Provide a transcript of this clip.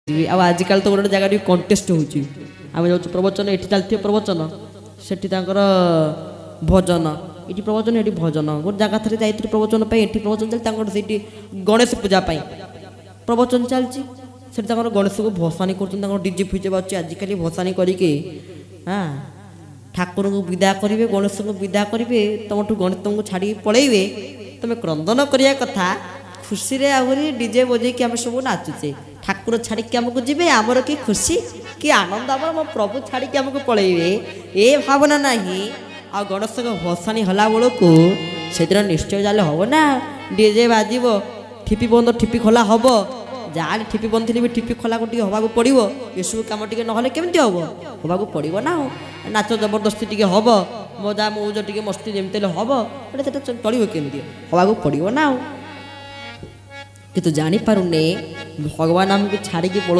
आजिकल तो गोटे जगह कंटेस्ट होची आम जाऊँ प्रवचन ये चलती प्रवचन से भजन ये प्रवचन ये भजन गोटे जगह थे जाइए प्रवचन ये प्रवचन चलती से गणेश पूजा प्रवचन चलती से गणेश को भसानी कर डीजे फिजे बाजू आजिकल भसानी करके हाँ ठाकुर को विदा करेंगे गणेश को विदा करेंगे तुम गणेश तुमको छाड़ी पलैबे तुम क्रंदन करिया कथा खुशी रे आहरी डीजे बजे आम सब नाचुचे ठाकुर छाड़ी आमको जी आमर कि खुशी कि आनंद आम मो प्रभु छाड़ी आमको पलैबे ए भावना नहीं आ गणेश भसानी हला बेलू से दिन निश्चय जाले हम ना डीजे बाजब ठिपी बंद ठिपी खोला हम जहाँ ठिपी बंद थी ठिपी खोला को हवा पड़ो ये सब कम टे ना केमती हम हवा पड़ो ना नाच जबरदस्ती टे हम मजा मौज टे मस्ती जमी हम चलो केमती हवा पड़ो ना कि तो जानी पारुने भगवान आमको छाड़ी